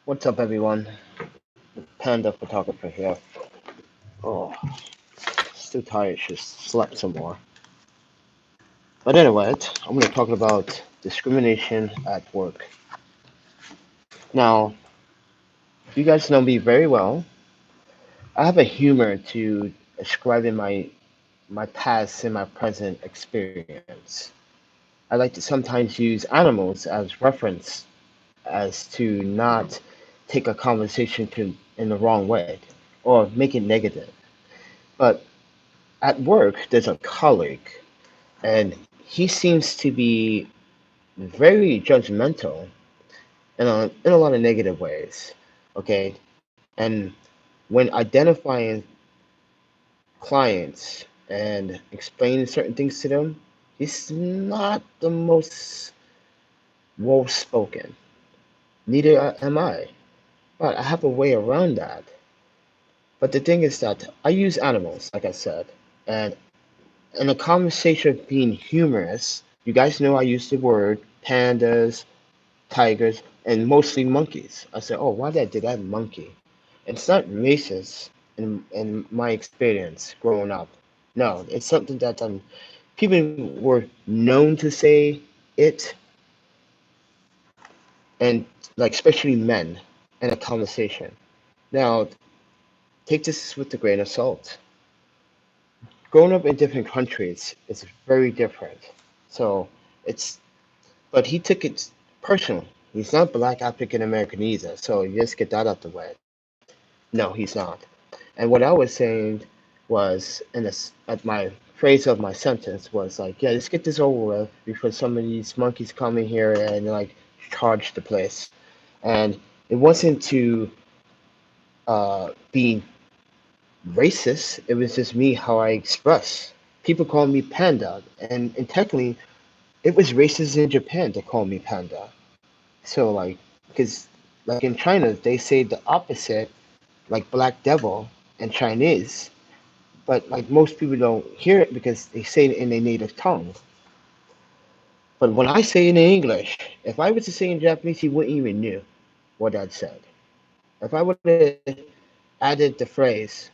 What's up, everyone? Panda photographer here. Oh, still tired. Just slept some more. But anyway, I'm going to talk about discrimination at work. Now, you guys know me very well. I have a humor to describing my past and my present experience. I like to sometimes use animals as reference as to not take a conversation in the wrong way or make it negative. But at work, there's a colleague and he seems to be very judgmental in a lot of negative ways. Okay, and when identifying clients and explaining certain things to them, he's not the most well spoken. Neither am I, but I have a way around that. But the thing is that I use animals, like I said, and in a conversation of being humorous, you guys know I use the word pandas, tigers, and mostly monkeys. I said, oh, why did I do that monkey? It's not racist in my experience growing up. No, it's something that people were known to say it, and like especially men in a conversation. Now, take this with a grain of salt. Growing up in different countries is very different. So it's, but he took it personal. He's not black African American either. So you just get that out the way. No, he's not. And what I was saying was, at my phrase of my sentence was like, yeah, let's get this over with before some of these monkeys come in here and like charge the place. And it wasn't to be racist. It was just me how I express. People call me panda, and technically, it was racist in Japan to call me panda. So like, because like in China, they say the opposite, like black devil in Chinese, but like most people don't hear it because they say it in their native tongue. But when I say it in English, if I was to say it in Japanese, he wouldn't even knew what I'd said. If I would have added the phrase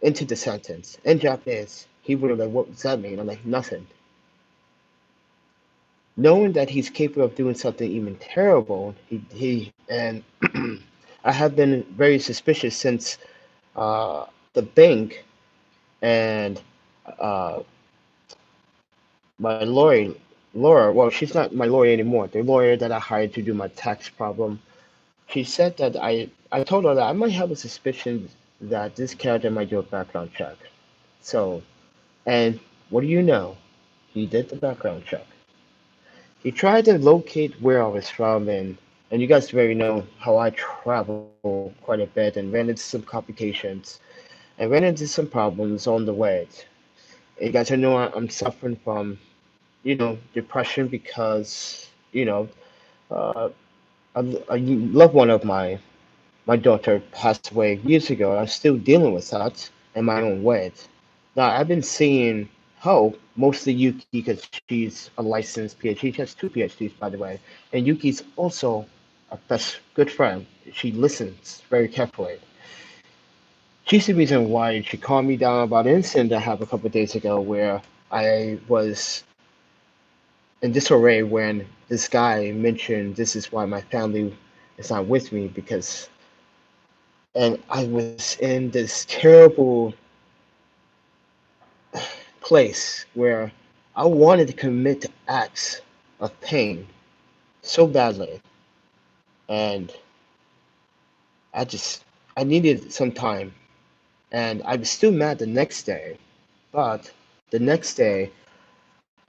into the sentence in Japanese, he would have like, what does that mean? I'm like, nothing. Knowing that he's capable of doing something even terrible, he and I have been very suspicious since the bank and uh, my lawyer, Laura. Well, she's not my lawyer anymore. The lawyer that I hired to do my tax problem. She said that I told her that I might have a suspicion that this character might do a background check. So, and what do you know? He did the background check. He tried to locate where I was from, and you guys very know how I travel quite a bit and ran into some complications and ran into some problems on the way. And you guys know I'm suffering from, depression because, uh, a loved one of my daughter passed away years ago. I'm still dealing with that in my own way. Now, I've been seeing help, mostly Yuki, because she's a licensed PhD. She has two PhDs, by the way. And Yuki's also a best good friend. She listens very carefully. She's the reason why she calmed me down about an incident that happened a couple of days ago where I was in disarray when this guy mentioned this is why my family is not with me because, and I was in this terrible place where I wanted to commit acts of pain so badly, and I just I needed some time, and I was still mad the next day. But the next day,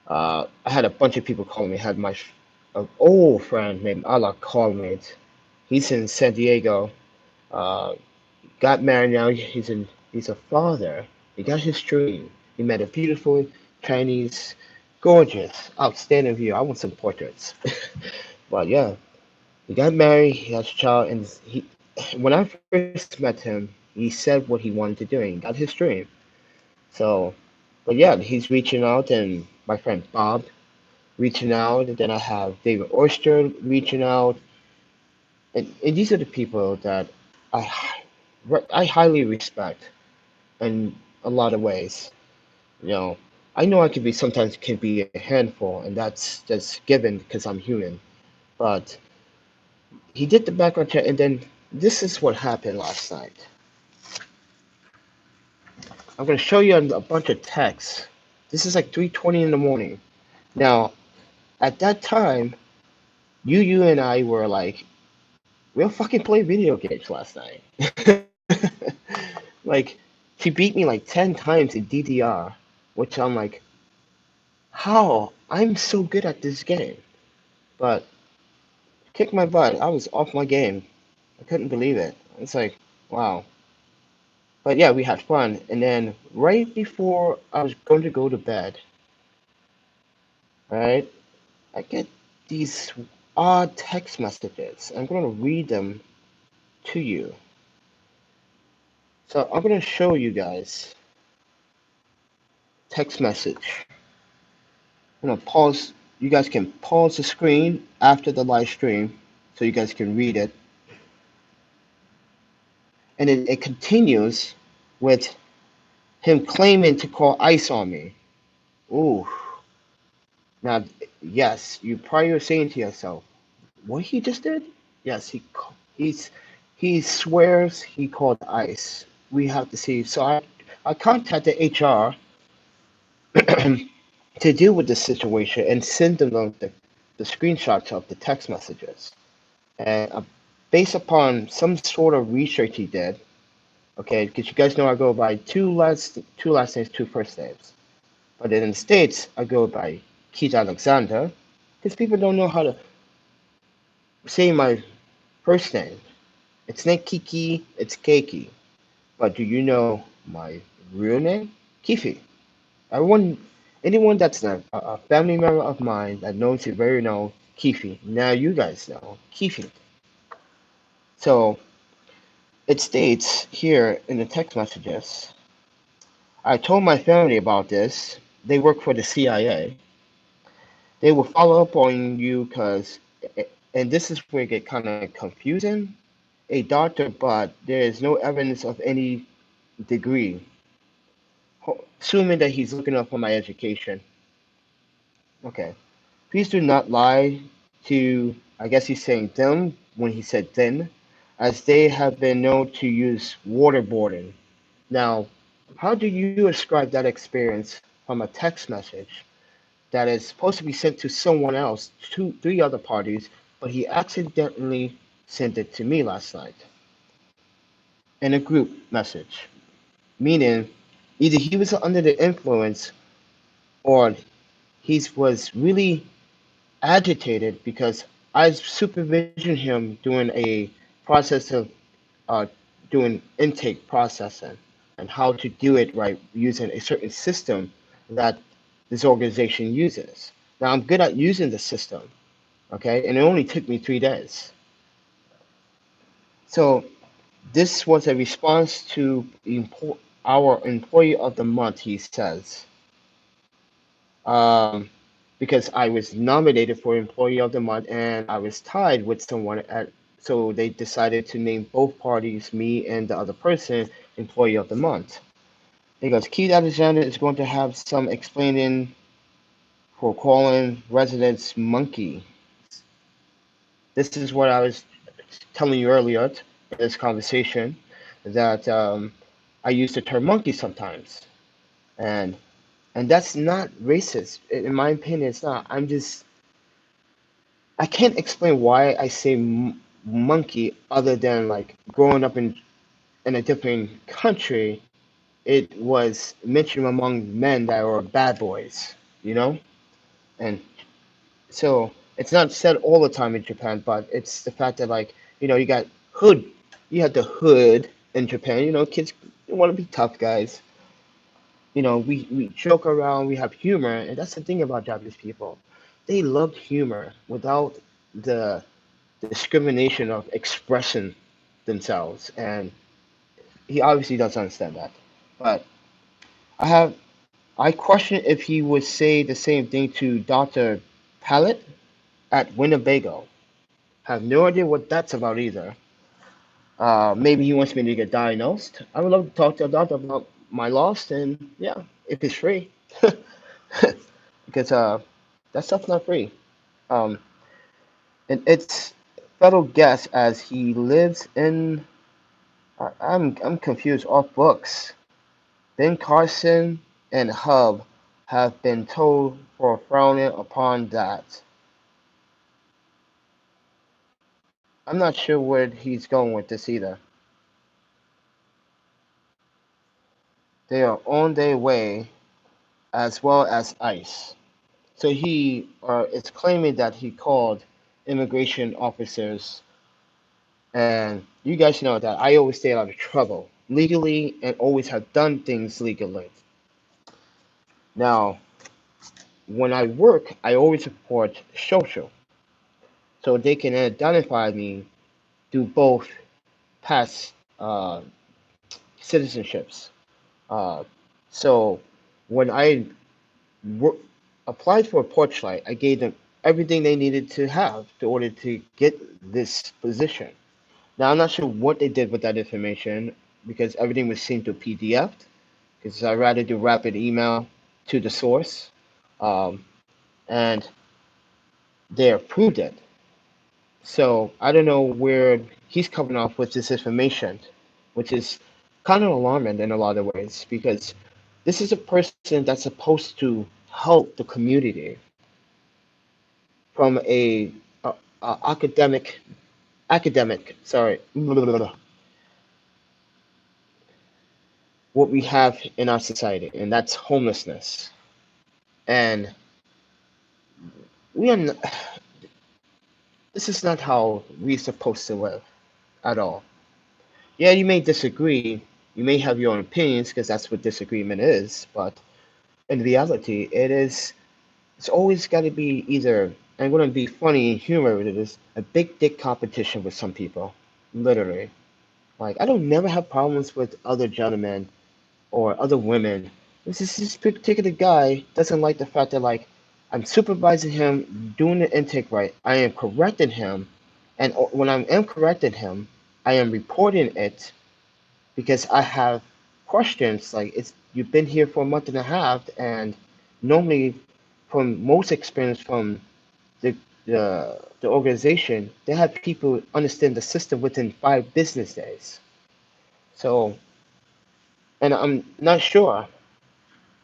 I had a bunch of people calling me. I had an old friend named Allah call me. He's in San Diego. Uh, got married now. He's a father. He got his dream. He met a beautiful Chinese, gorgeous, outstanding view. I want some portraits. But yeah, he got married. He has a child, and when I first met him, he said what he wanted to do, and he got his dream. So, but yeah, he's reaching out, and my friend Bob. reaching out, and then I have David Oyster reaching out, and these are the people that I I highly respect in a lot of ways. You know, I know I could be sometimes can be a handful, and that's just given because I'm human. But he did the background check, and then this is what happened last night. I'm gonna show you a bunch of texts. This is like 3:20 in the morning. Now, at that time, you and I were like, we'll fucking play video games last night. Like, she beat me like 10 times in DDR, which I'm like, how? I'm so good at this game. But kick my butt. I was off my game. I couldn't believe it. It's like, wow. But yeah, we had fun. And then right before I was going to go to bed, right, I get these odd text messages. I'm going to read them to you. So I'm going to show you guys text message. I'm going to pause. You guys can pause the screen after the live stream so you guys can read it. And then it continues with him claiming to call ICE on me. Ooh. Now, yes, you probably are saying to yourself, what he just did? Yes, he's he swears he called ICE. We have to see. So I contacted HR to deal with this situation and send them the screenshots of the text messages. And based upon some sort of research he did, okay, because you guys know I go by two last names, two first names. But in the States, I go by Keith Alexander, because people don't know how to say my first name. It's not Kiki, it's Keiki. But do you know my real name? Kifi. Everyone, anyone that's a family member of mine that knows it very know Kifi. Now you guys know Kifi. So it states here in the text messages, I told my family about this. They work for the CIA. They will follow up on you because, and this is where it get kind of confusing. A doctor, but there is no evidence of any degree, assuming that he's looking up for my education. Okay. Please do not lie to, I guess he's saying them when he said then, as they have been known to use waterboarding. Now, how do you ascribe that experience from a text message that is supposed to be sent to someone else, three other parties, but he accidentally sent it to me last night in a group message? Meaning, either he was under the influence or he was really agitated because I supervision him doing a process of uh, doing intake processing and how to do it right using a certain system that this organization uses. Now I'm good at using the system, okay, and it only took me 3 days. So this was a response to our employee of the month. He says, um, because I was nominated for Employee of the Month and I was tied with someone so they decided to name both parties, me and the other person, Employee of the Month. He goes, Keith Alexander is going to have some explaining for calling residents monkey. This is what I was telling you earlier in this conversation, that I use the term monkey sometimes. And and that's not racist. In my opinion, it's not. I can't explain why I say monkey other than like growing up in a different country, it was mentioned among men that were bad boys, you know? And so it's not said all the time in Japan, but it's the fact that like, you got hood, you had the hood in Japan, kids want to be tough guys. We joke around, we have humor, and that's the thing about Japanese people. They loved humor without the discrimination of expressing themselves, and he obviously doesn't understand that. But I have I question if he would say the same thing to Doctor. palate at Winnebago. Have no idea what that's about either. Maybe he wants me to get diagnosed. I would love to talk to a doctor about my loss, and yeah, if it's free, because that stuff's not free. Um, and it's federal guess as he lives in. I'm confused. Off books. Ben Carson and Hub have been told for frowning upon that. I'm not sure where he's going with this either. They are on their way, as well as ICE. So he is claiming that he called immigration officers, and you guys know that I always stay out of trouble legally and always have done things legally. Now, when I work, I always report social, so they can identify me through both past citizenships. Uh, so when I wor- applied for a porch light, I gave them everything they needed to have in order to get this position. Now I'm not sure what they did with that information because everything was sent to PDF. Because I rather do rapid email to the source, um, and they approved it. So I don't know where he's coming off with this information, which is kind of alarming in a lot of ways because this is a person that's supposed to help the community from a academic sorry what we have in our society, and that's homelessness. And we are n- this is not how we're supposed to live at all. Yeah, you may disagree, you may have your own opinions because that's what disagreement is, but in reality, it's always got to be either. I'm going to be funny and humor with it is a big dick competition with some people, literally. Like I don't never have problems with other gentlemen or other women. This particular guy doesn't like the fact that like I'm supervising him doing the intake right. I am correcting him, and when I am correcting him, I am reporting it because I have questions like it's you've been here for a month and a half, and normally, from most experience from the the organization, they have people understand the system within 5 business days. So, and I'm not sure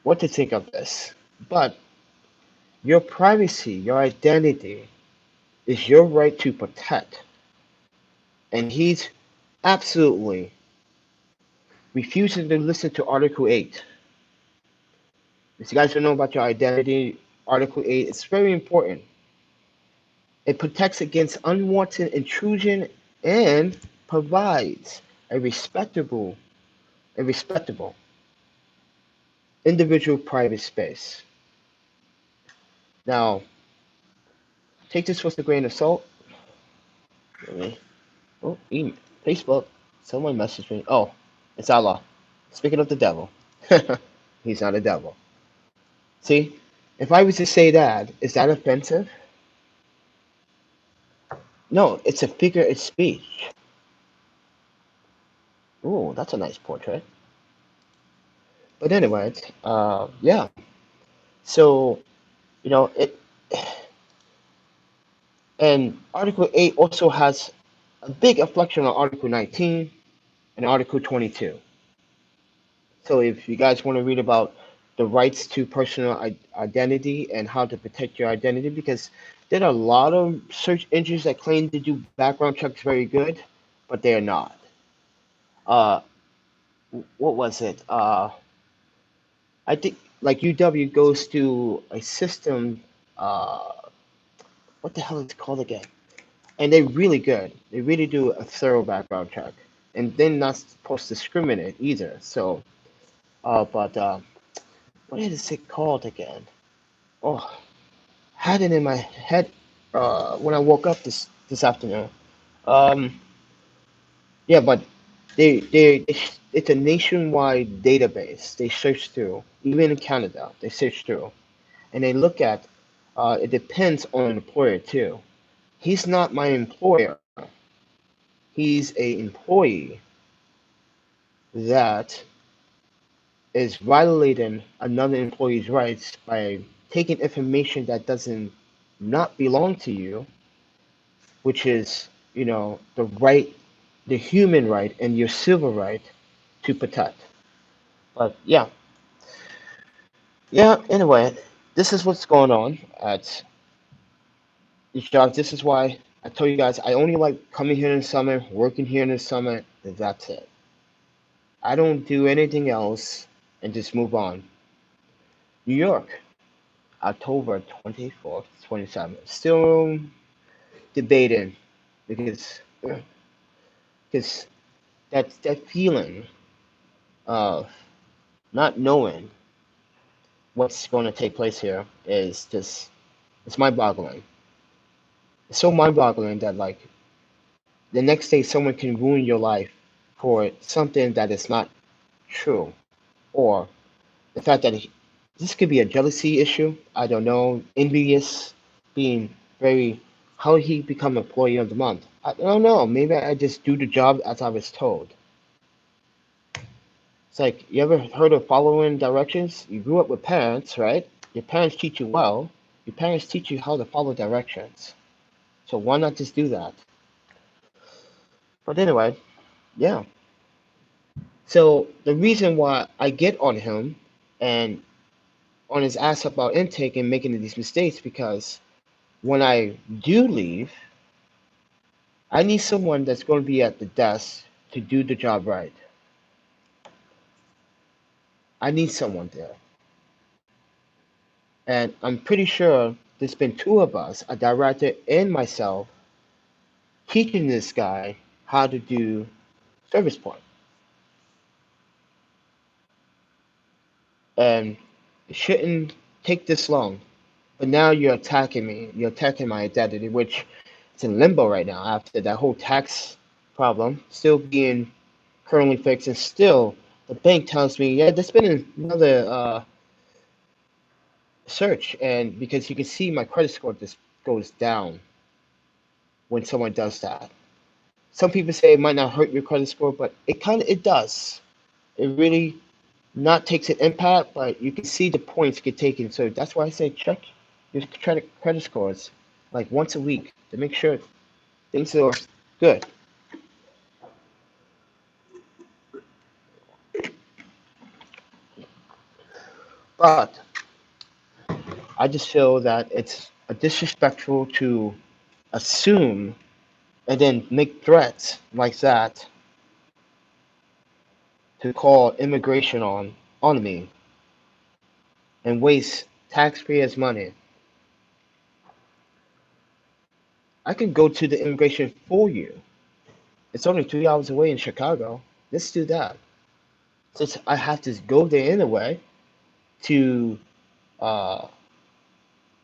what to think of this, but your privacy, your identity, is your right to protect, and he's absolutely refusing to listen to Article 8. If you guys don't know about your identity, Article 8 is very important. It protects against unwanted intrusion and provides a respectable individual private space. Now, take this with a grain of salt. Oh, Facebook. Someone messaged me. Oh, it's Allah. Speaking of the devil, he's not a devil. See, if I was to say that, is that offensive? No, it's a figure of speech. Ooh, that's a nice portrait. But anyways, yeah. So it, and Article 8 also has a big inflection on Article 19 and Article 22. So if you guys want to read about the rights to personal identity and how to protect your identity, because there are a lot of search engines that claim to do background checks very good, but they are not. Uh, what was it? I think like UW goes to a system. Uh, what the hell is it called again? And they're really good. They really do a thorough background check, and they're not supposed to discriminate either. So, but what is it called again? Oh, had it in my head when I woke up this afternoon. Um, yeah, but they it's a nationwide database they search through. Even in Canada, they search through, and they look at it depends on an employer too. He's not my employer. He's a employee that is violating another employee's rights by taking information that doesn't not belong to you, which is, the right, the human right and your civil right to protect. But yeah. Anyway, this is what's going on at these jobs. This is why I told you guys I only like coming here in the summer, working here in the summer, and that's it. I don't do anything else and just move on. New York, October 24th, 27th. Still debating because because that feeling of not knowing what's going to take place here is just it's mind-boggling. It's so mind-boggling that like the next day someone can ruin your life for something that is not true, or the fact that this could be a jealousy issue. I don't know, envious, being very. How did he become employee of the month? I don't know. Maybe I just do the job as I was told. It's like, you ever heard of following directions? You grew up with parents, right? Your parents teach you well. Your parents teach you how to follow directions. So why not just do that? But anyway, yeah. So the reason why I get on him and on his ass about intake and making these mistakes, because when I do leave, I need someone that's going to be at the desk to do the job right. I need someone there. And I'm pretty sure there's been two of us, a director and myself, teaching this guy how to do service point. And it shouldn't take this long. But now you're attacking me. You're attacking my identity, which is in limbo right now after that whole tax problem still being currently fixed. And still, the bank tells me, yeah, there's been another search. And because you can see my credit score just goes down when someone does that. Some people say it might not hurt your credit score, but it does. It really not takes an impact, but you can see the points get taken. So that's why I say check your credit scores like once a week to make sure things are good. But I just feel that it's disrespectful to assume and then make threats like that to call immigration on me and waste taxpayers' money. I can go to the immigration for you. It's only 3 hours away in Chicago. Let's do that. Since I have to go there anyway to uh,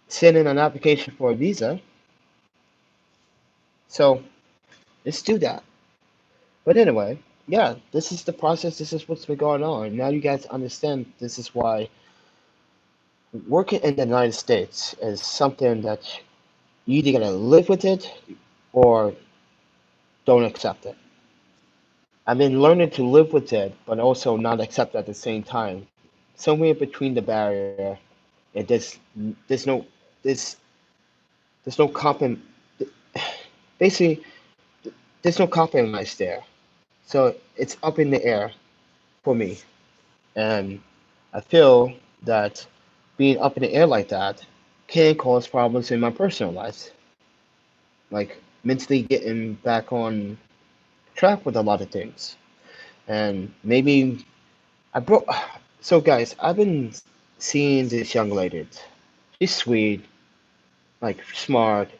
send in an application for a visa, so let's do that. But anyway, yeah, this is the process. This is what's been going on. Now you guys understand this is why working in the United States is something that you either gonna live with it or don't accept it. I've been learning to live with it, but also not accept it at the same time. Somewhere between the barrier, and there's no there's there's no basically there's no compromise there. So it's up in the air for me, and I feel that being up in the air like that can cause problems in my personal life, like mentally getting back on track with a lot of things, and maybe I broke. So guys, I've been seeing this young lady. She's sweet, like smart,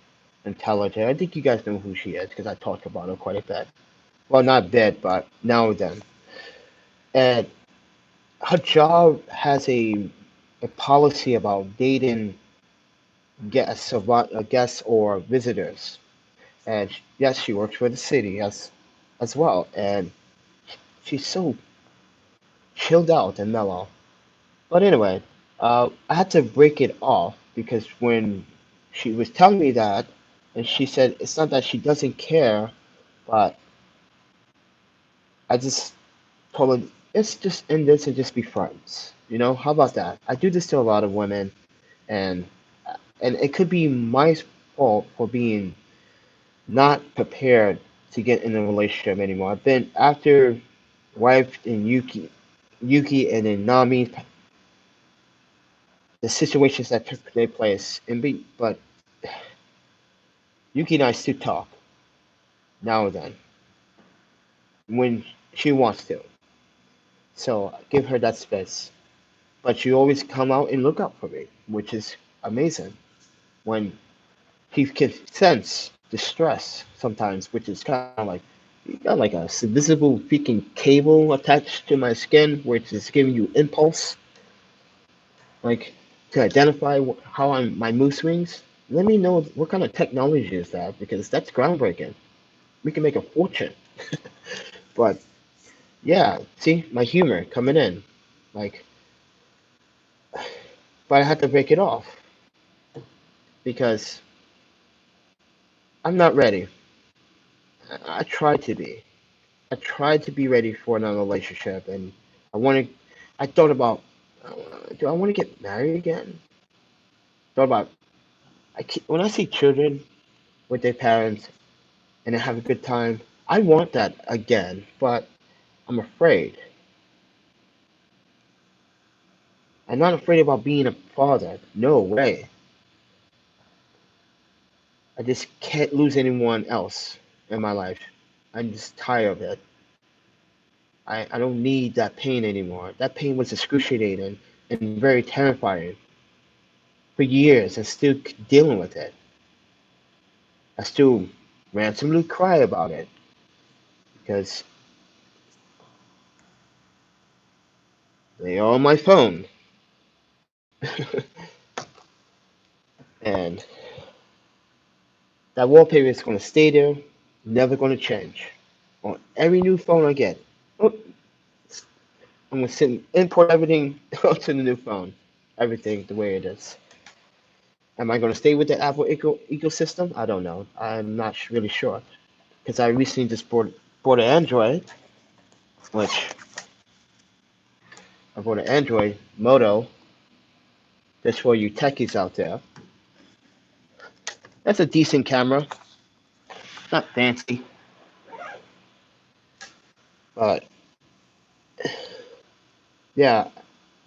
intelligent. I think you guys know who she is because I talked about her quite a bit. Well, not a bit, but now and then. And her job has a policy about dating guests or visitors. And yes, she works for the city as well. And she's so chilled out and mellow. But anyway, I had to break it off because when she was telling me that, and she said it's not that she doesn't care, but I just told her let's just end this and just be friends. You know, how about that? I do this to a lot of women, and and it could be my fault for being not prepared to get in a relationship anymore. I've been after wife and Yuki, and then Nami, the situations that took their place, but Yuki and I still talk now and then when she wants to. So I give her that space. But she always come out and look out for me, which is amazing. When he can sense distress sometimes, which is kind of like you got like a invisible freaking cable attached to my skin, which is giving you impulse, like to identify how my mood swings. Let me know what kind of technology is that because that's groundbreaking. We can make a fortune. But yeah, see my humor coming in, like, but I had to break it off because I'm not ready. I tried to be. I tried to be ready for another relationship, and I wanted. I thought about, do I want to get married again? Thought about. When I see children with their parents and they have a good time, I want that again, but I'm afraid. I'm not afraid about being a father. No way. I just can't lose anyone else in my life. I'm just tired of it. I don't need that pain anymore. That pain was excruciating and very terrifying for years and still dealing with it. I still randomly cry about it because they are on my phone. And that wallpaper is going to stay there, never going to change. On every new phone I get, oh, I'm going to import everything onto the new phone. Everything the way it is. Am I going to stay with the Apple ecosystem? I don't know. I'm not really sure. Because I recently just bought an Android, which I bought an Android Moto. That's for you techies out there. That's a decent camera. Not fancy, but yeah,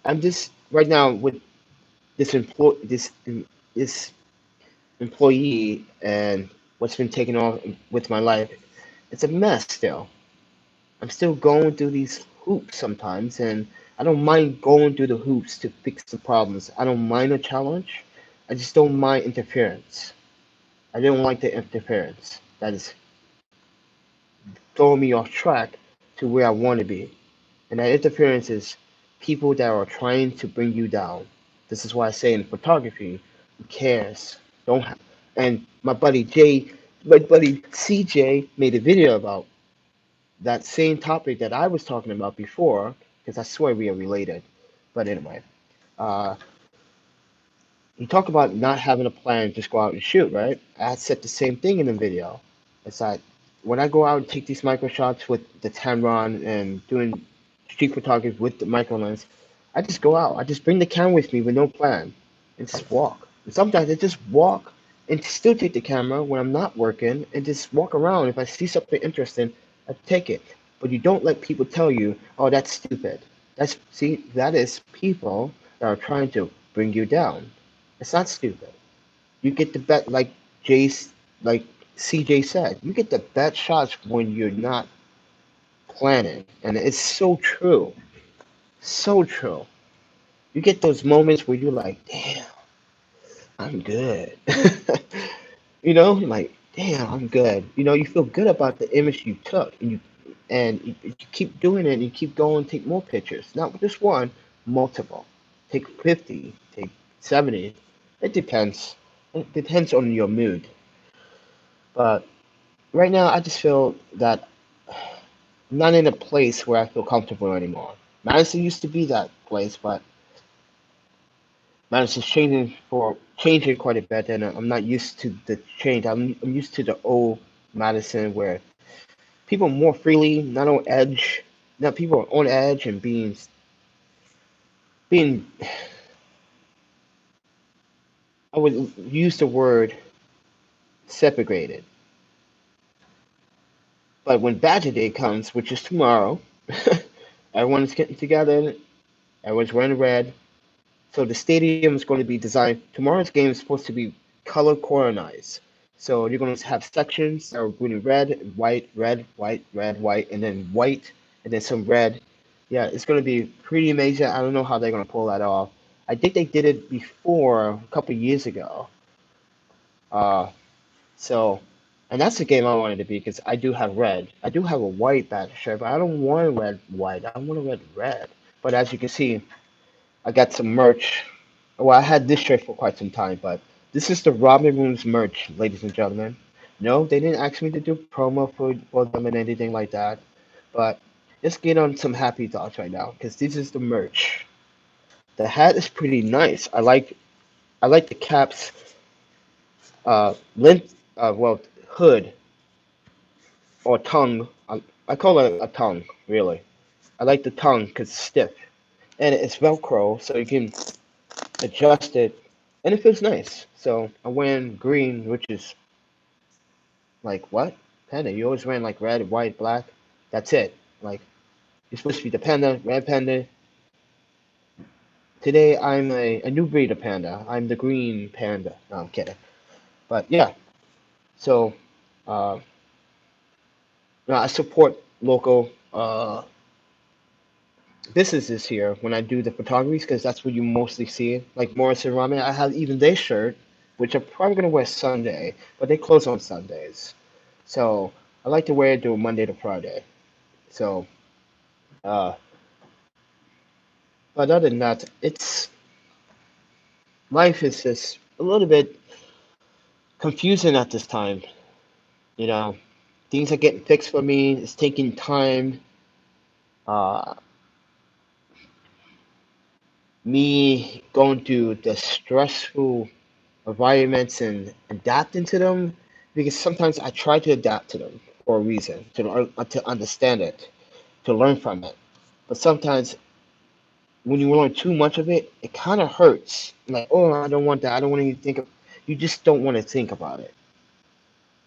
I'm just right now with this employee and what's been taken off with my life. It's a mess still. I'm still going through these hoops sometimes, and I don't mind going through the hoops to fix the problems. I don't mind a challenge. I just don't mind interference. I don't like the interference that is throwing me off track to where I want to be. And that interference is people that are trying to bring you down. This is why I say in photography, who cares? Don't ha- and my buddy CJ made a video about that same topic that I was talking about before, because I swear we are related. But anyway, uh, you talk about not having a plan, just go out and shoot, right? I said the same thing in the video. It's like when I go out and take these micro shots with the Tamron and doing street photography with the micro lens, I just go out. I just bring the camera with me with no plan and just walk. And sometimes I just walk and still take the camera when I'm not working and just walk around. If I see something interesting, I take it. But you don't let people tell you, oh, that's stupid. That is people that are trying to bring you down. It's not stupid. You get the bet like CJ said, you get the best shots when you're not planning. And it's so true. So true. You get those moments where you're like, damn, I'm good. Like, damn, I'm good. You feel good about the image you took and you keep doing it and you keep going, take more pictures. Not just one, multiple. Take 50, take 70. It depends. It depends on your mood. But right now, I just feel that I'm not in a place where I feel comfortable anymore. Madison used to be that place, but Madison's changing quite a bit, and I'm not used to the change. I'm used to the old Madison where people more freely, not on edge, not people are on edge and being. I would use the word separated. But when Badger Day comes, which is tomorrow, everyone's getting together. Everyone's wearing red. So the stadium is going to be designed. Tomorrow's game is supposed to be color coordinized. So you're going to have sections that are green, red, white, and then white, and then some red. Yeah, it's going to be pretty amazing. I don't know how they're going to pull that off. I think they did it before a couple of years ago. Uh, so, and that's the game I wanted to be because I do have red. I do have a white badge shirt, but I don't want a red white. I want a red. But as you can see, I got some merch. Well, I had this shirt for quite some time, but this is the Robin Rooms merch, ladies and gentlemen. No, they didn't ask me to do promo for them and anything like that. But let's get on some happy thoughts right now, because this is the merch. The hat is pretty nice. I like the cap's length, hood or tongue. I call it a tongue, really. I like the tongue because it's stiff and it's Velcro, so you can adjust it, and it feels nice. So I'm wearing green, which is like what? Panda. You always wearing like red, white, black. That's it. Like you're supposed to be the panda, red panda. Today I'm a new breed of panda. I'm the green panda. No, I'm kidding. But yeah, so uh, no, I support local businesses here when I do the photography because that's where you mostly see it. Like Morrison Ramen, I have even their shirt, which I'm probably gonna wear Sunday, but they close on Sundays. So I like to wear it do Monday to Friday. So, uh, but other than that, it's life is just a little bit confusing at this time. You know, things are getting fixed for me. It's taking time. Uh, me going through the stressful environments and adapting to them because sometimes I try to adapt to them for a reason to understand it, to learn from it. But sometimes when you learn too much of it, it kind of hurts. Like, oh, I don't want that. I don't want to even think of. You just don't want to think about it.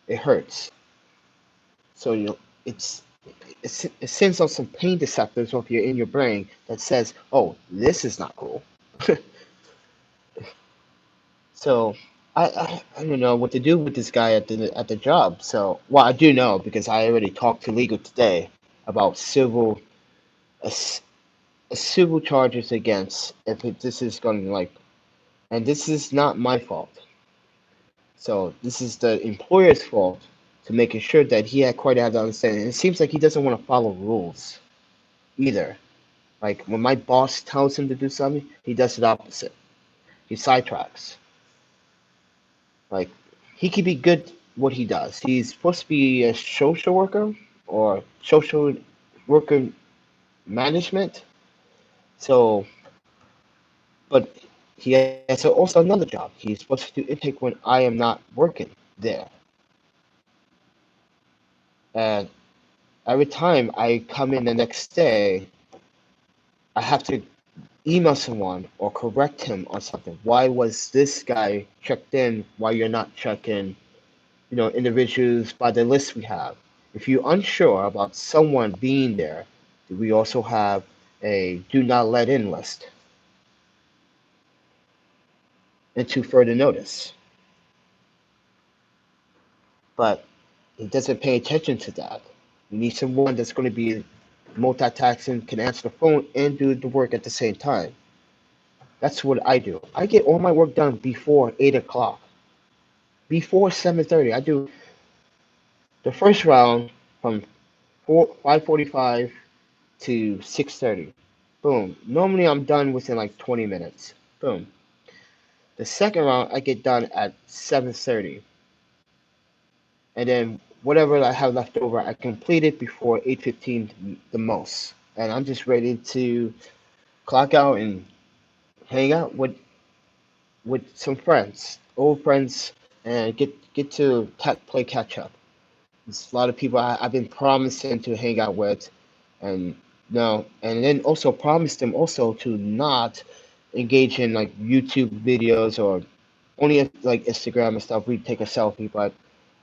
It hurts. So it's it sends out some pain receptors off in your brain that says, oh, this is not cool. So I don't know what to do with this guy at the job. So well, I do know because I already talked to legal today about a, s- a civil charges against this is going to like, and this is not my fault. So this is the employer's fault to making sure that he had quite have the understanding. It seems like he doesn't want to follow rules either. Like when my boss tells him to do something, he does the opposite. He sidetracks. Like he could be good what he does. He's supposed to be a social worker or social worker management. So, but he has also another job. He's supposed to do intake when I am not working there. And every time I come in the next day, I have to email someone or correct him on something. Why was this guy checked in? Why you're not checking, individuals by the list we have? If you're unsure about someone being there, we also have a do not let in list into further notice. But he doesn't pay attention to that. You need someone that's going to be multitasking, can answer the phone and do the work at the same time. That's what I do. I get all my work done before 8 o'clock. Before 7:30, I do the first round from 5:45 to 6:30. Boom. Normally I'm done within like 20 minutes. Boom. The second round I get done at 7:30, and then whatever I have left over I complete it before 8:15 the most. And I'm just ready to clock out and hang out. What? with some friends, old friends, and get to play catch up. There's a lot of people I've been promising to hang out with, and no, and then also promised them also to not engage in like YouTube videos or only like Instagram and stuff. We take a selfie, but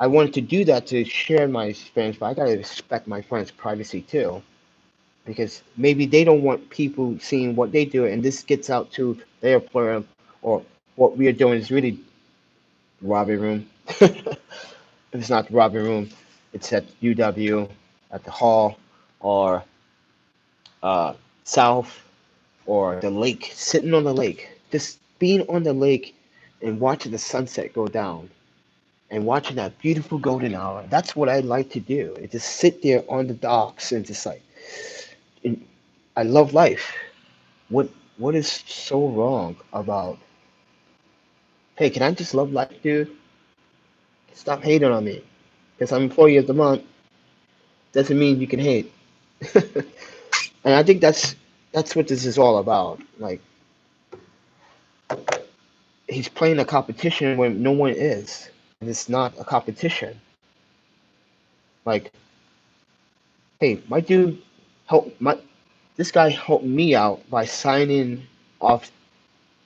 I wanted to do that to share my friends, but I gotta respect my friends' privacy too, because maybe they don't want people seeing what they do, and this gets out to their employer, or what we are doing is really robbing room. If it's not the Robbie Room, it's at UW, at the hall, or uh, South, or the lake, sitting on the lake, just being on the lake and watching the sunset go down and watching that beautiful golden hour. That's what I like to do. Is just sit there on the docks and just like, and I love life. What what is so wrong about? Hey, can I just love life, dude? Stop hating on me. Because I'm employee of the month doesn't mean you can hate. And I think that's what this is all about. Like he's playing a competition when no one is. And it's not a competition. Like, hey, my dude help my this guy helped me out by signing off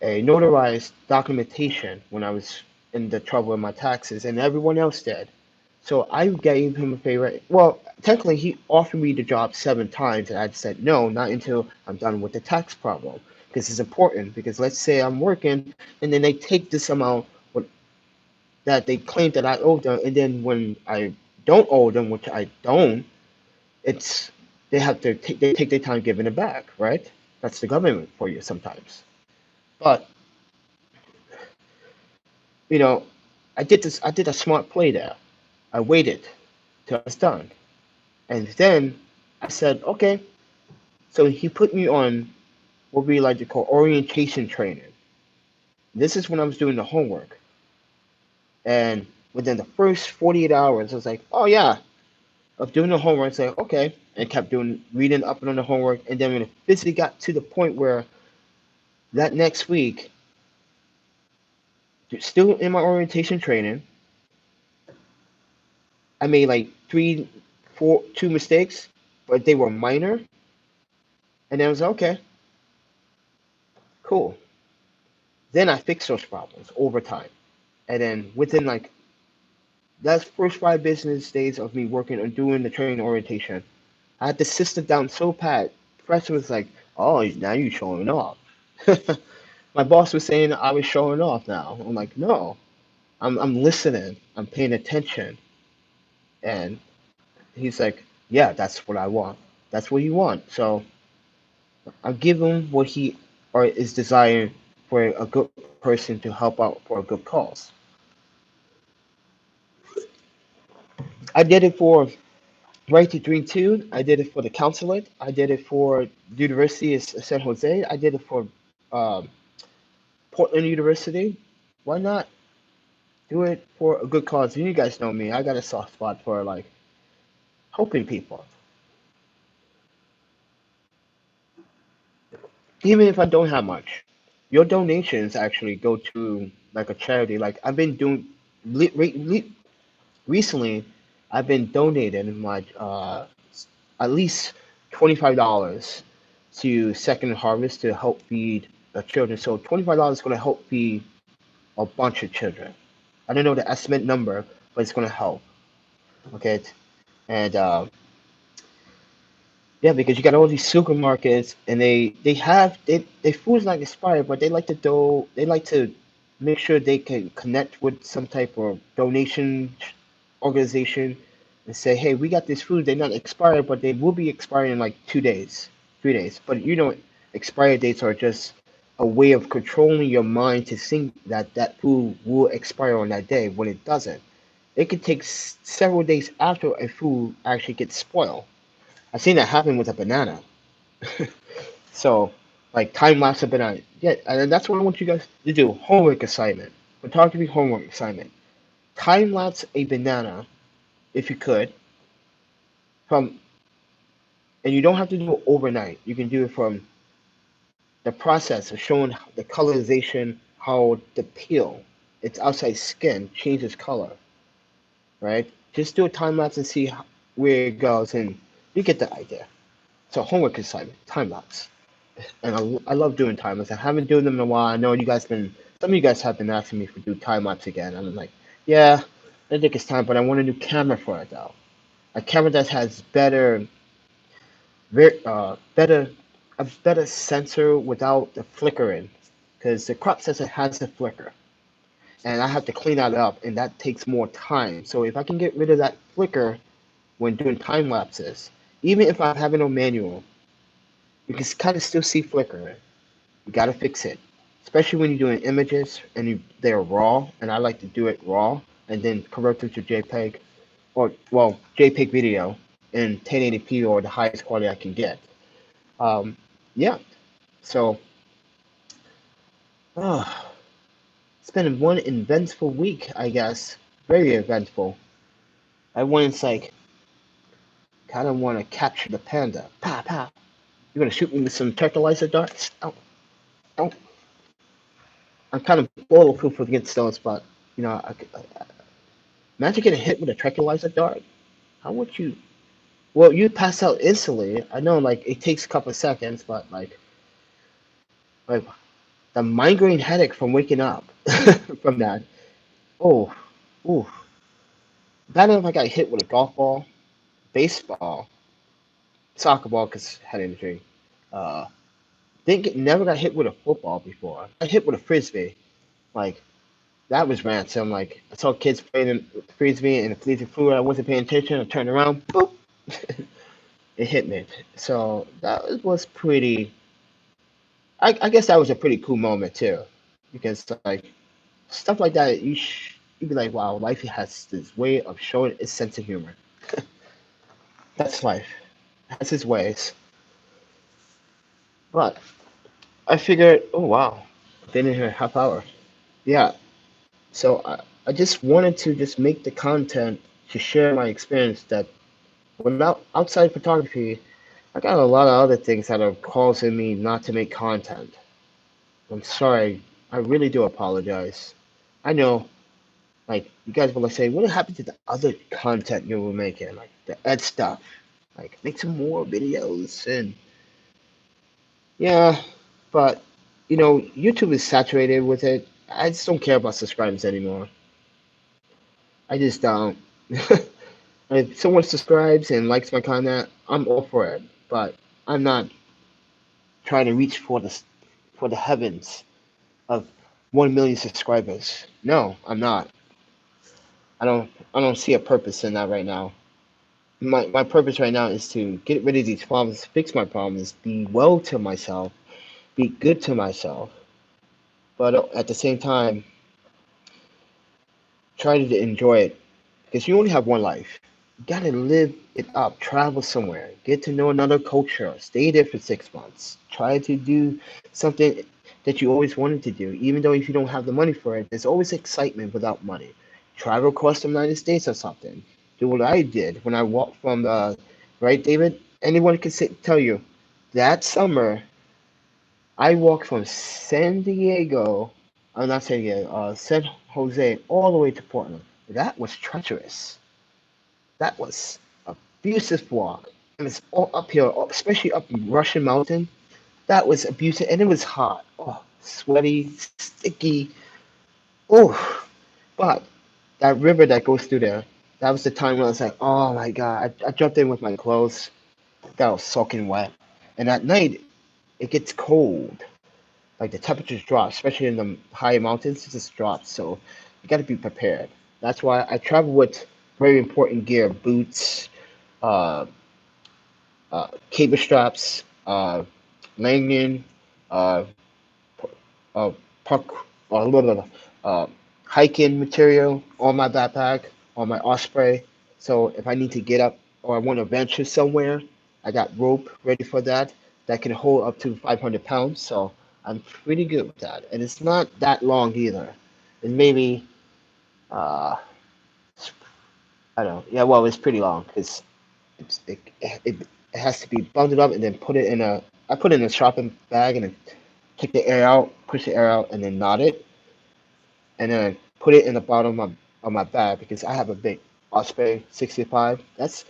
a notarized documentation when I was in the trouble with my taxes, and everyone else did. So I gave him a favor. Well, technically, he offered me the job 7 times, and I said no, not until I'm done with the tax problem. Because it's important. Because let's say I'm working, and then they take this amount that they claim that I owe them, and then when I don't owe them, which I don't, it's they take their time giving it back, right? That's the government for you sometimes. But you know, I did a smart play there. I waited till I was done. And then I said, okay. So he put me on what we like to call orientation training. This is when I was doing the homework. And within the first 48 hours, I was like, oh yeah, of doing the homework, I said, okay. And kept doing, reading up on the homework. And then when it physically got to the point where that next week, still in my orientation training, I made like two mistakes, but they were minor. And then I was like, okay, cool. Then I fixed those problems over time. And then within like that first 5 business days of me working on doing the training orientation, I had the system down so pat. The professor was like, "Oh, now you're showing off." My boss was saying I was showing off now. I'm like, "No, I'm listening. I'm paying attention." And he's like, "Yeah, that's what I want. That's what you want." So I'll give him what he or is desiring for a good person to help out for a good cause. I did it for Right to Dream 2. I did it for the consulate. I did it for the University of San Jose. I did it for um, Portland University. Why not do it for a good cause? You guys know me. I got a soft spot for like helping people, even if I don't have much. Your donations actually go to like a charity. Like I've been doing recently. I've been donating my at least $25 to Second Harvest to help feed the children. So $25 is going to help feed a bunch of children. I don't know the estimate number, but it's going to help. Okay, and yeah, because you got all these supermarkets, and they food's not expired, but they like to make sure they can connect with some type of donation organization and say, hey, we got this food. They're not expired, but they will be expiring in like 2 days, 3 days. But expiry dates are just a way of controlling your mind to think that that food will expire on that day when it doesn't. It could take several days after a food actually gets spoiled. I've seen that happen with a banana. So, like time lapse a banana. Yeah, and that's what I want you guys to do. Homework assignment, photography homework assignment. Time lapse a banana if you could from, and you don't have to do it overnight. You can do it from the process of showing the colorization, how the peel, its outside skin, changes color, right? Just do a time lapse and see where it goes, and you get the idea. So homework assignment, time lapse, and I love doing time lapse. I haven't done them in a while. I know some of you guys have been asking me to do time lapse again. And I'm like, yeah, I think it's time, but I want a new camera for it though. A camera that has better, a better sensor without the flickering, because the crop sensor has a flicker, and I have to clean that up, and that takes more time. So if I can get rid of that flicker when doing time lapses, even if I'm having a manual, you can kind of still see flicker. You gotta fix it, especially when you're doing images and they're raw. And I like to do it raw and then convert them to JPEG or JPEG video in 1080p or the highest quality I can get. Um, yeah. So, uh, it's been one eventful week, I guess. Very eventful. I once like kind of want to capture the panda. Pa pa. You're gonna shoot me with some tranquilizer darts? Oh, oh. I'm kind of bulletproof against those, but you know, imagine getting hit with a tranquilizer dart. How would you? Well, you pass out instantly. I know, like it takes a couple of seconds, but like the migraine headache from waking up from that. Oh, ooh. That if I got hit with a golf ball, baseball, soccer ball, because head injury. Uh, never got hit with a football before. I hit with a frisbee. Like that was ransom. Like I saw kids playing in frisbee and the frisbee flew. I wasn't paying attention. I turned around, boop, it hit me. So that was pretty. I guess that was a pretty cool moment too, because like stuff like that, you'd be like, wow, life has this way of showing its sense of humor. That's life. It has its ways. But I figured, oh wow, been in here a half hour. Yeah. So I just wanted to just make the content to share my experience that without outside photography, I got a lot of other things that are causing me not to make content. I'm sorry. I really do apologize. I know, like, you guys will say, what happened to the other content you were making? Like, the ed stuff. Like, make some more videos. And, yeah, but, YouTube is saturated with it. I just don't care about subscribers anymore. I just don't. If someone subscribes and likes my content, I'm all for it. But I'm not trying to reach for the heavens of 1 million subscribers. No, I'm not. I don't see a purpose in that right now. My purpose right now is to get rid of these problems, fix my problems, be well to myself, be good to myself, but at the same time, try to enjoy it because you only have one life. You gotta live it up, travel somewhere, get to know another culture, stay there for 6 months, try to do something that you always wanted to do, even though if you don't have the money for it, there's always excitement without money. Travel across the United States or something. Do what I did when I walked from right, David? Anyone can tell you that summer I walked from San Diego, not San Diego, San Jose, all the way to Portland. That was treacherous. That was abusive walk. And it's all uphill, especially up Russian Mountain. That was abusive, and it was hot. Oh, sweaty, sticky. Oh, but that river that goes through there, that was the time when I was like, oh my God. I jumped in with my clothes. That was soaking wet. And at night, it gets cold. Like the temperatures drop, especially in the higher mountains, it just drops. So you got to be prepared. That's why I travel with very important gear: boots, uh, cable straps, lanyard, uh, uh, park, blah, blah, blah, hiking material on my backpack, on my osprey. So if I need to get up or I want to venture somewhere, I got rope ready for that. That can hold up to 500 pounds. So I'm pretty good with that. And it's not that long either. It's maybe, uh, I don't know. Yeah, well, it's pretty long because it has to be bundled up and then put it in a, I put it in a shopping bag and then take the air out, push the air out, and then knot it. and then put it in the bottom of my bag because I have a big Osprey 65. That's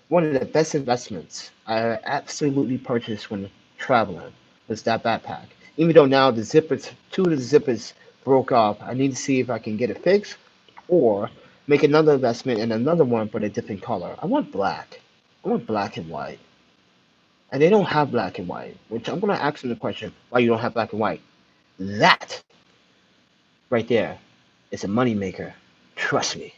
one of the best investments I absolutely purchased when traveling was that backpack. Even though now two of the zippers broke off, I need to see if I can get it fixed or make another investment in another one but a different color. I want black. I want black and white. And they don't have black and white, which I'm gonna ask them the question, why you don't have black and white? That right there is a moneymaker. Trust me.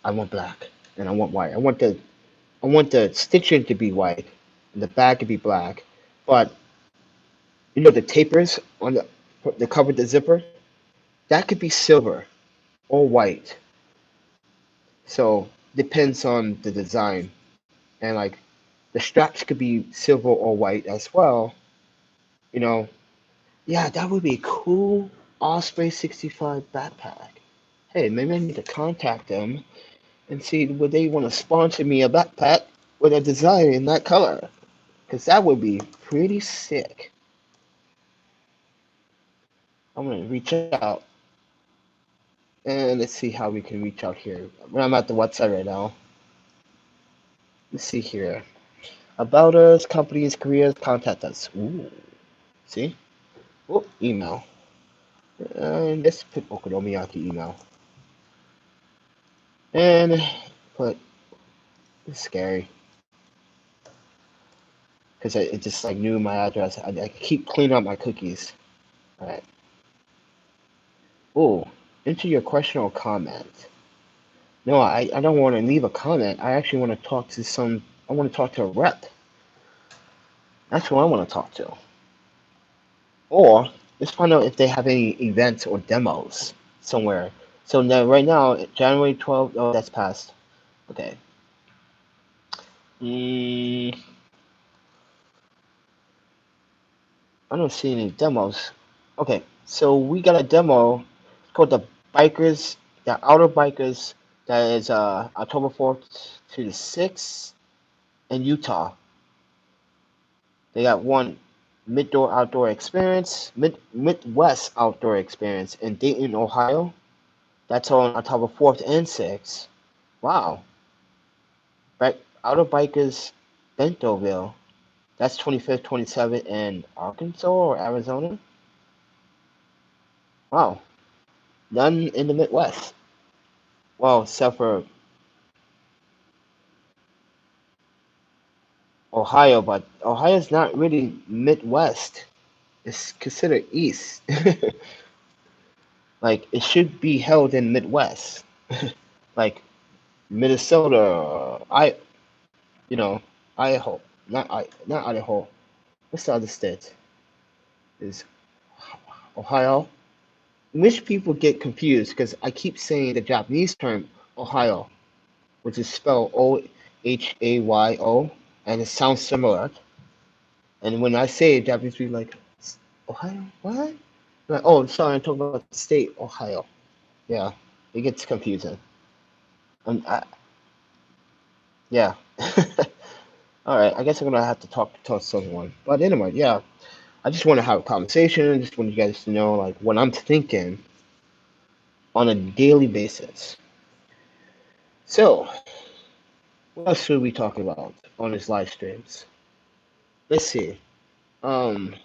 I want black and I want white. I want the stitching to be white and the bag to be black. But you know the tapers on the cover of the zipper? That could be silver or white. So depends on the design. And like the straps could be silver or white as well. You know, yeah, that would be a cool Osprey 65 backpack. Hey, maybe I need to contact them and see would they want to sponsor me a backpack with a design in that color. Because that would be pretty sick. I'm going to reach out and let's see how we can reach out here. When I'm at the website right now. Let's see here. About us, companies, careers, contact us. Ooh, see? Oh, email. And let's put Okonomiyaki email. And put, it's scary. Because it just like knew my address. I keep cleaning up my cookies. Alright. Oh, enter your question or comment. No, I don't want to leave a comment. I actually want to talk to I want to talk to a rep. That's who I want to talk to. Or let's find out if they have any events or demos somewhere. So now, right now, January 12th, oh, that's passed. Okay. I don't see any demos. Okay, so we got a demo called the Outer Bikers, that is October 4th to the 6th in Utah. They got one Midwest outdoor experience in Dayton, Ohio. That's on October 4th and 6th. Wow. Outer Bikers, Bentonville. That's 25th, 27th in Arkansas or Arizona. Wow. None in the Midwest. Well, except for Ohio, but Ohio's not really Midwest. It's considered East. Like it should be held in Midwest. Like Minnesota, you know, Idaho, not Idaho. What's the other state? Is Ohio? Which people get confused because I keep saying the Japanese term Ohio, which is spelled OhayO, and it sounds similar. And when I say it, Japanese people like Ohio, what? Like, oh, sorry, I'm talking about the state Ohio. Yeah, it gets confusing. Yeah. All right, I guess I'm gonna have to talk to someone. But anyway, yeah, I just want to have a conversation. I just want you guys to know like what I'm thinking on a daily basis. So, what else should we talk about on these live streams? Let's see. Um,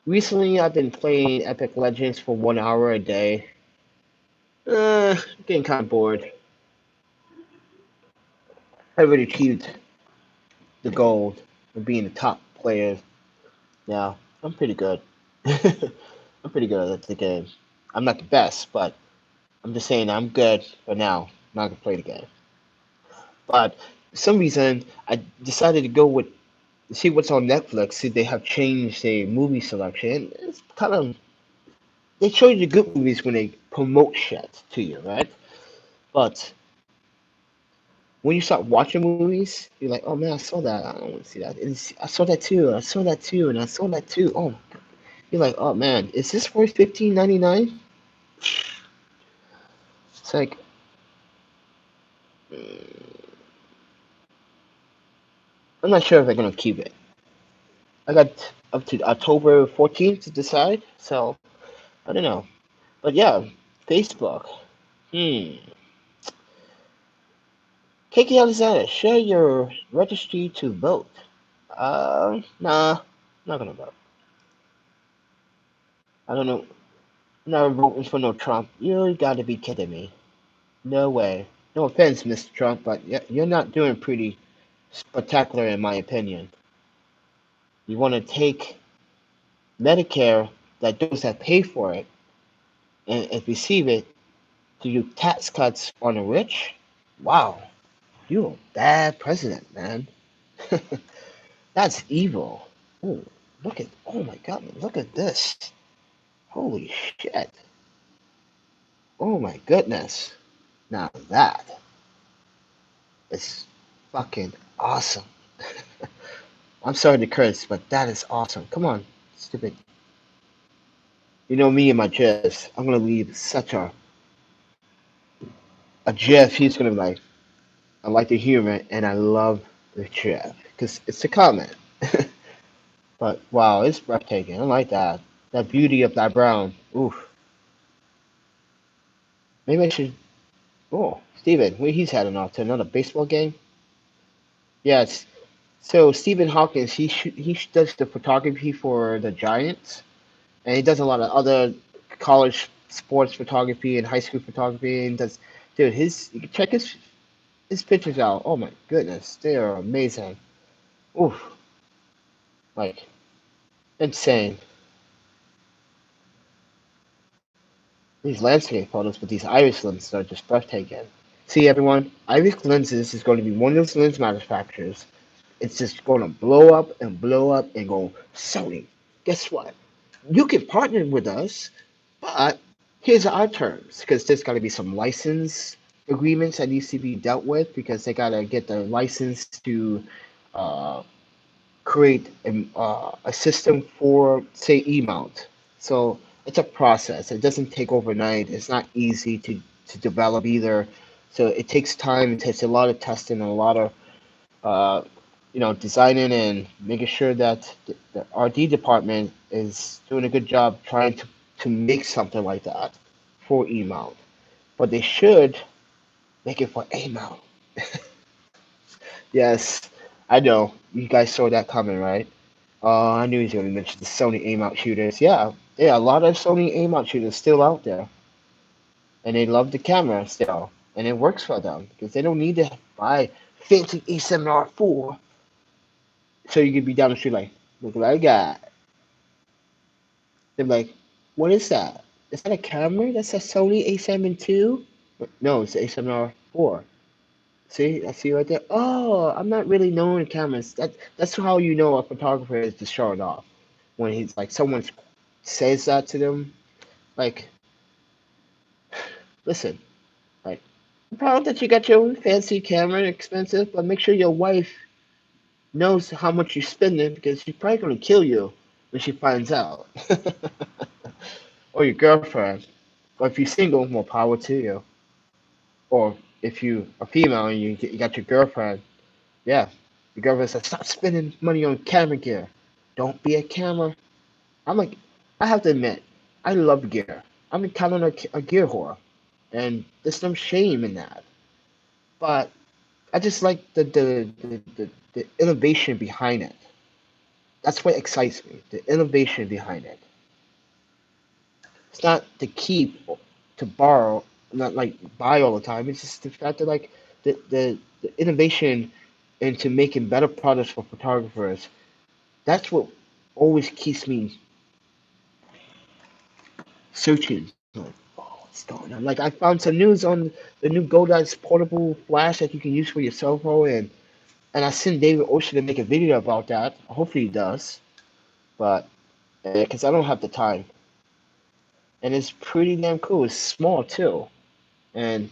Recently I've been playing Epic Legends for 1 hour a day. Getting kind of bored. I already achieved the goal of being the top player. Yeah, I'm pretty good. I'm pretty good at the game. I'm not the best, but I'm just saying I'm good for now. I'm not gonna play the game. But for some reason, I decided to go with see what's on Netflix. See, they have changed their movie selection. It's kind of they show you the good movies when they promote shit to you, right? But when you start watching movies, you're like, oh man, I saw that. I don't want to see that. I saw that too. I saw that too, and I saw that too. Oh, you're like, oh man, is this worth $15.99? It's like, I'm not sure if I'm gonna keep it. I got up to October 14th to decide, so I don't know. But yeah, Facebook. Hmm. KK Alexander, share your registry to vote. Nah, not gonna vote. I don't know. I'm not voting for no Trump. You gotta be kidding me. No way. No offense, Mr. Trump, but you're not doing pretty spectacular in my opinion. You want to take Medicare that those that pay for it and receive it to do tax cuts on the rich? Wow, you're a bad president, man. That's evil. Oh, oh my God, look at this. Holy shit. Oh my goodness. Now that is fucking awesome. I'm sorry to curse, but that is awesome. Come on, stupid. You know me and my GIFs. I'm gonna leave such a GIF. He's gonna be like, I like the humor and I love the GIF because it's a comment. But wow, it's breathtaking. I like that. That beauty of that brown. Oof. Maybe I should. Oh, Steven, where he's heading off to another baseball game? Yes. So Stephen Hawkins, he does the photography for the Giants, and he does a lot of other college sports photography and high school photography. And does, dude, you can check his pictures out. Oh my goodness, they are amazing. Oof, like insane. These landscape photos with these iris lenses are just breathtaking. See, everyone, iris lenses is going to be one of those lens manufacturers. It's just going to blow up and go, Sony, guess what? You can partner with us, but here's our terms, because there's got to be some license agreements that needs to be dealt with because they got to get the license to uh, create a system for, say, E-mount. So it's a process. It doesn't take overnight. It's not easy to develop either. So it takes time. It takes a lot of testing and a lot of uh, designing and making sure that the RD department is doing a good job trying to make something like that for E-mount. But they should make it for A-mount. Yes, I know. You guys saw that coming, right? I knew he was going to mention the Sony aim-out shooters. Yeah, yeah, a lot of Sony aim-out shooters still out there, and they love the camera still, and it works for them because they don't need to buy fancy A7R4, so you could be down the street like, look what I got. They're like, what is that? Is that a camera? That's a Sony A7 II? No, it's A7R4. See, I see right there. Oh, I'm not really knowing cameras. That's how you know a photographer is just showing off. When he's like someone says that to them, like, listen, like, I'm proud that you got your fancy camera, expensive, but make sure your wife knows how much you're spending because she's probably gonna kill you when she finds out. Or your girlfriend. Or if you're single, more power to you. Or if you are female and you got your girlfriend, yeah, your girlfriend says, stop spending money on camera gear. Don't be a camera. I'm like, I have to admit, I love gear. I'm kind of a gear whore, and there's no shame in that. But I just like the innovation behind it. That's what excites me. The innovation behind it. It's not to keep, to borrow, not like buy all the time. It's just the fact that like the innovation into making better products for photographers. That's what always keeps me searching. Like, oh, what's going on? Like I found some news on the new Godox portable flash that you can use for your cell phone, and I sent David Ocean to make a video about that. Hopefully he does, but because I don't have the time, and it's pretty damn cool. It's small too, and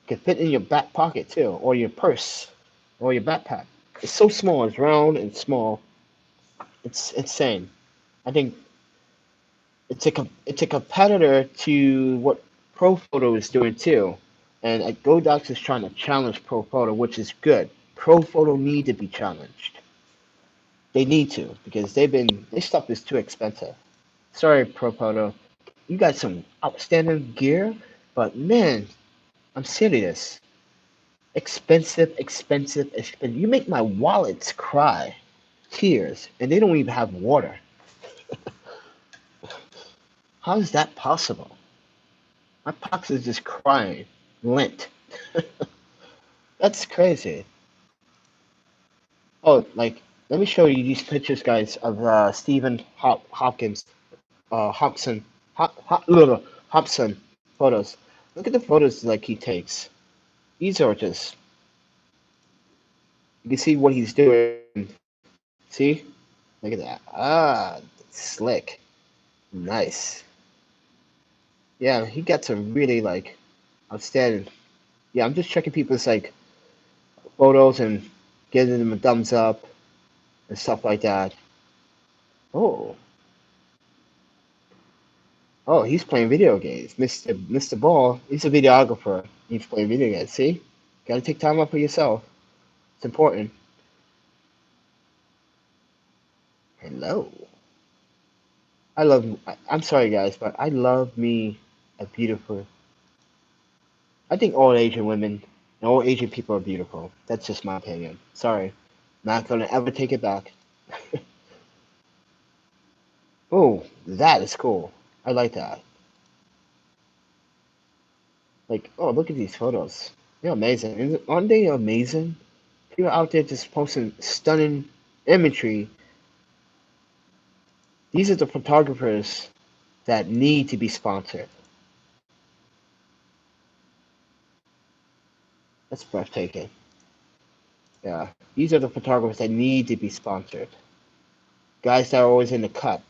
can fit in your back pocket too, or your purse, or your backpack. It's so small. It's round and small. It's insane. I think it's a competitor to what Profoto is doing too, and Godox is trying to challenge Profoto, which is good. Profoto need to be challenged. They need to because their stuff is too expensive. Sorry, Profoto. you got some outstanding gear, but man, I'm serious. Expensive, expensive, expensive. You make my wallets cry, tears, and they don't even have water. How is that possible? My pockets is just crying, lint. That's crazy. Oh, like, let me show you these pictures, guys, of Stephen Hopkins, Hobson, no, Hobson photos. Look at the photos like he takes. These are just, you can see what he's doing. See? Look at that. Ah, slick. Nice. Yeah, he got some really like outstanding. Yeah, I'm just checking people's like photos and giving them a thumbs up and stuff like that. Oh, oh, he's playing video games. Mr. Ball, he's a videographer. He's playing video games. See? Gotta take time out for yourself. It's important. Hello. I'm sorry, guys, but I love me a beautiful. I think all Asian women and all Asian people are beautiful. That's just my opinion. Sorry. Not gonna ever take it back. Oh, that is cool. I like that. Like, oh, look at these photos. They're amazing. Aren't they amazing? People out there just posting stunning imagery. These are the photographers that need to be sponsored. That's breathtaking. Yeah. These are the photographers that need to be sponsored. Guys that are always in the cut.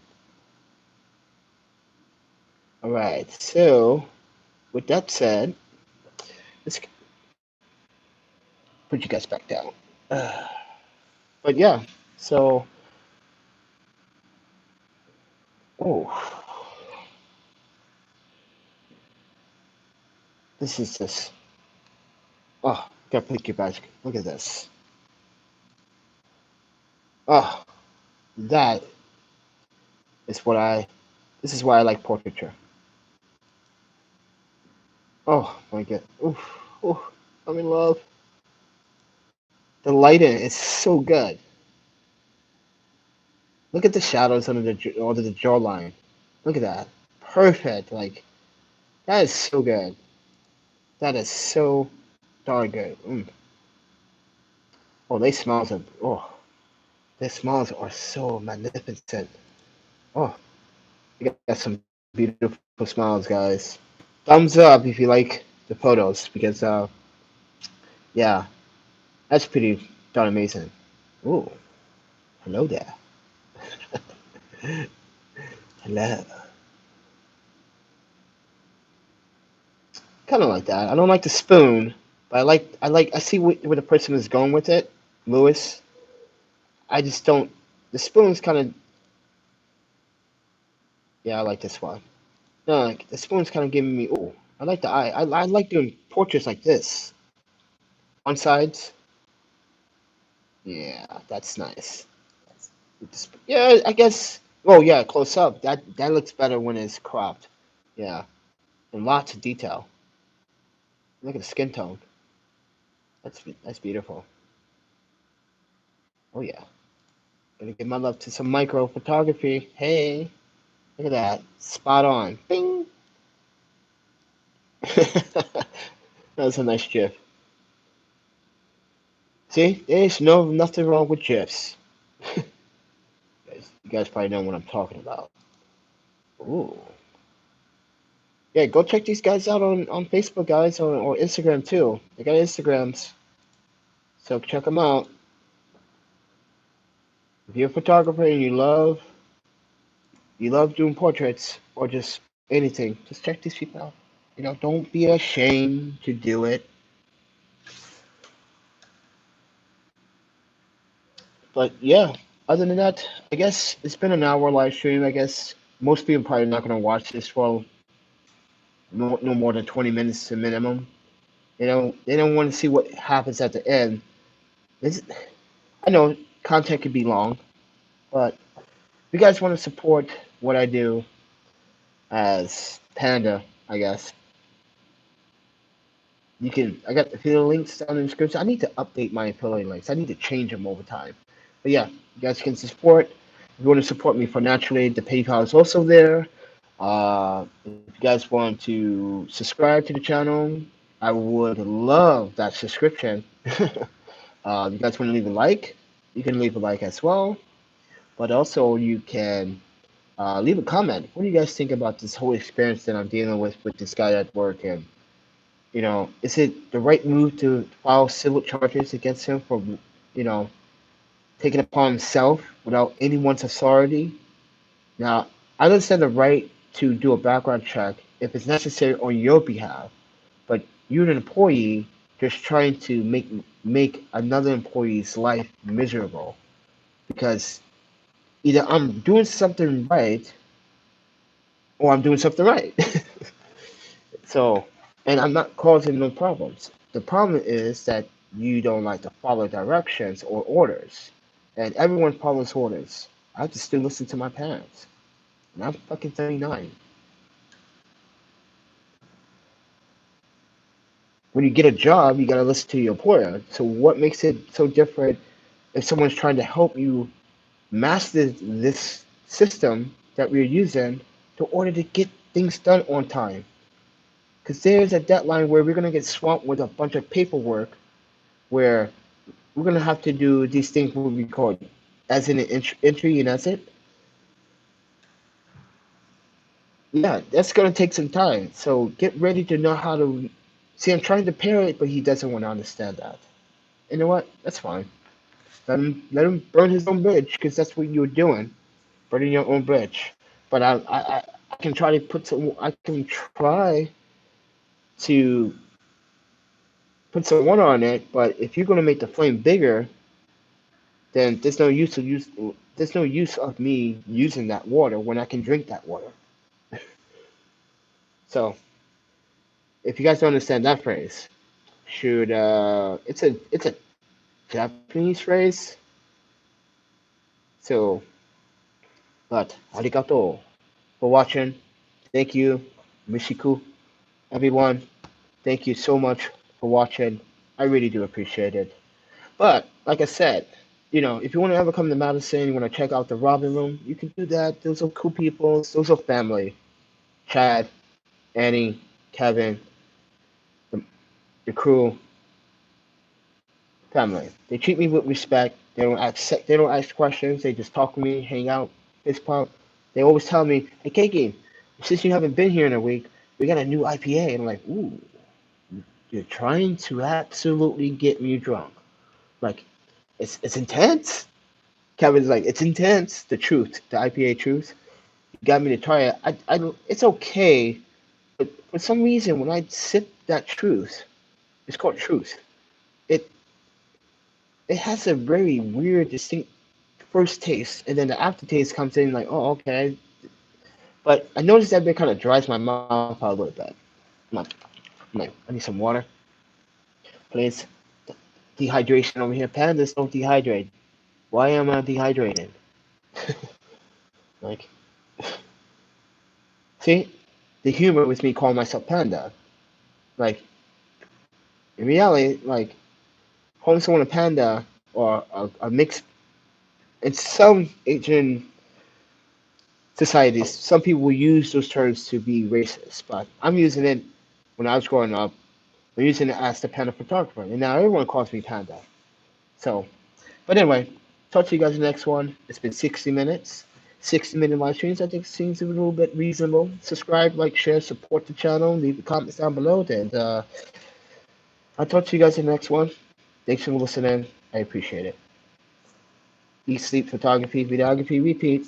Alright, so with that said, let's put you guys back down. But yeah, so, oh, this is just, oh, gotta put you guys, look at this. Oh, that is what this is why I like portraiture. Oh my god. Oof. Oof. I'm in love. The lighting is so good. Look at the shadows under the jawline. Look at that. Perfect. Like that is so good. That is so darn good. Mm. Oh, their smiles are so magnificent. Oh, you got some beautiful smiles, guys. Thumbs up if you like the photos because yeah, that's pretty darn amazing. Ooh, hello there. Hello. Kind of like that. I don't like the spoon, but I see where the person is going with it, Lewis. I just don't. The spoon's kind of yeah. I like this one. No, like, the spoon's kind of giving me. Oh, I like the eye. I like doing portraits like this on sides. Yeah, that's nice. Yeah, I guess. Oh yeah, close up. That looks better when it's cropped. Yeah, and lots of detail. Look at the skin tone. That's beautiful. Oh yeah. Gonna give my love to some micro photography. Hey, look at that. Spot on. Bing. That's a nice GIF. See, there's nothing wrong with GIFs. You guys probably know what I'm talking about. Ooh. Yeah, go check these guys out on Facebook, guys, or Instagram too. They got Instagrams, so check them out. If you're a photographer and you love doing portraits or just anything, just check these people out. You know, don't be ashamed to do it. But yeah, other than that, I guess it's been an hour live stream. I guess most people probably not gonna watch this for no more than 20 minutes to minimum. You know, they don't want to see what happens at the end. This, I know content could be long, but if you guys want to support what I do, as Panda, I guess. I got the affiliate links down in the description. I need to update my affiliate links. I need to change them over time. But yeah, you guys can support. If you want to support me financially, the PayPal is also there. If you guys want to subscribe to the channel, I would love that subscription. If you guys want to leave a like, you can leave a like as well. But also, you can leave a comment. What do you guys think about this whole experience that I'm dealing with this guy at work? And is it the right move to file civil charges against him for, you know, taking upon himself without anyone's authority? Now, I understand the right to do a background check if it's necessary on your behalf, but you're an employee just trying to make another employee's life miserable because either I'm doing something right or I'm doing something right. So, and I'm not causing no problems. The problem is that you don't like to follow directions or orders, and everyone follows orders. I have to still listen to my parents, and I'm fucking 39. When you get a job, you gotta listen to your employer. So, what makes it so different if someone's trying to help you master this system that we're using to order to get things done on time? Because there's a deadline where we're gonna get swamped with a bunch of paperwork where we're gonna have to do these things what we call as in an entry and that's it. Yeah, that's gonna take some time. So get ready to know how to see. I'm trying to pair it, but he doesn't want to understand that. You know what? That's fine. Let him burn his own bridge because that's what you're doing, burning your own bridge. But I can try to put some. I can try to put some water on it. But if you're gonna make the flame bigger, then there's no use of me using that water when I can drink that water. So if you guys don't understand that phrase, should it's a Japanese phrase. So, but arigato for watching. Thank you, Mishiku, everyone. Thank you so much for watching. I really do appreciate it. But like I said, if you want to ever come to Madison, you want to check out the Robin Room, you can do that. Those are cool people. Those are family. Chad, Annie, Kevin, the, the crew, family. They treat me with respect. They don't ask questions. They just talk to me, hang out, fist pump. They always tell me, "Hey, Kiki, since you haven't been here in a week, we got a new IPA." And I'm like, "Ooh, you're trying to absolutely get me drunk. Like, it's intense." Kevin's like, "It's intense. The truth, the IPA truth. You got me to try it. It's okay, but for some reason, when I sip that truth, it's called truth. It it has a very weird, distinct first taste, and then the aftertaste comes in like, oh, okay. But I noticed that bit kind of dries my mouth out a little bit. I'm like, I need some water, please. Dehydration over here. Pandas don't dehydrate. Why am I dehydrated? Like, see, the humor with me calling myself panda. Like, in reality, like, calling someone a panda or a mixed, in some Asian societies, some people will use those terms to be racist, but I'm using it when I was growing up. I'm using it as the panda photographer, and now everyone calls me panda. So, but anyway, talk to you guys in the next one. It's been 60 minutes. 60-minute live streams, I think seems a little bit reasonable. Subscribe, like, share, support the channel, leave the comments down below, and I'll talk to you guys in the next one. Thanks for listening. I appreciate it. Eat, sleep, photography, videography, repeat.